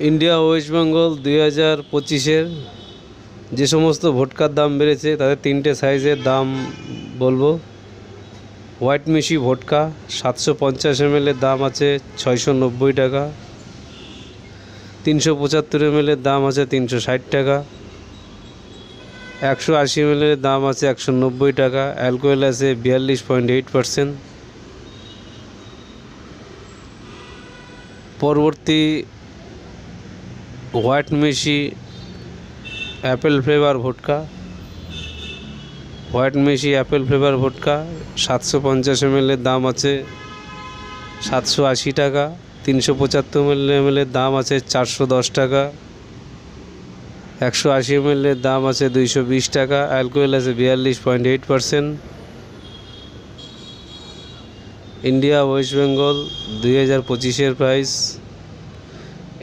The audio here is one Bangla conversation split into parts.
ইন্ডিয়া ওয়েস্ট বেঙ্গল 2025-এর যে সমস্ত ভোটকার দাম বেড়েছে তাদের তিনটে সাইজের দাম বলবো। হোয়াইট মিশি ভোটকা 750 ml এর দাম আছে 690 টাকা। 375 ml এর দাম আছে 360 টাকা। 180 ml এর দাম আছে 190 টাকা। অ্যালকোহল আছে 42.8%। পরবর্তী হোয়াইট মিশি অ্যাপেল ফ্লেভার ভোটকা, হোয়াইট মিশি অ্যাপেল ফ্লেভার ভোটকা 750 ml এর দাম আছে 780 টাকা। 375 ml এর দাম আছে 410 টাকা। 180 ml এর দাম আছে 220 টাকা। অ্যালকোহল আছে 42.8%। ইন্ডিয়া ওয়েস্ট বেঙ্গল 2025-এর প্রাইস।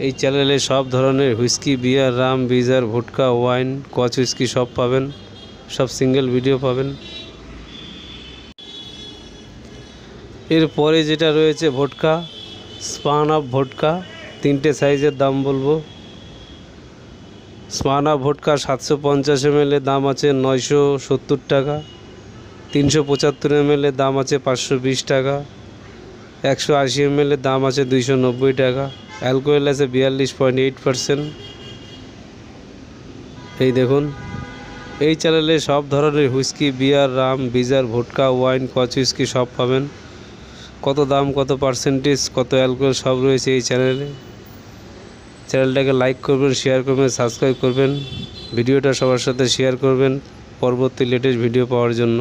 এই চ্যানেলে সব ধরনের হুইস্কি, বিয়ার, রাম, বিজার, ভোটকা, ওয়াইন, কচ হুইস্কি সব পাবেন, সব সিঙ্গেল ভিডিও পাবেন। এরপরে যেটা রয়েছে ভোটকা, স্পানাফ ভোটকা, তিনটে সাইজের দাম বলবো। স্পানাফ ভোটকা 750 ml এর দাম আছে 970 টাকা। 375 ml এর দাম আছে 520 টাকা। 180 ml এর দাম আছে 290 টাকা। অ্যালকোহল আছে 42.8%। এই দেখুন, এই চ্যানেলে সব ধরনের হুইস্কি, বিয়ার, রাম, বিজার, ভোটকা, ওয়াইন, কচ হুইস্কি সব পাবেন। কত দাম, কত পার্সেন্টেজ, কত অ্যালকোহল সব রয়েছে এই চ্যানেলে। চ্যানেলটাকে লাইক করবেন, শেয়ার করবেন, সাবস্ক্রাইব করবেন, ভিডিওটা সবার সাথে শেয়ার করবেন পরবর্তী লেটেস্ট ভিডিও পাওয়ার জন্য।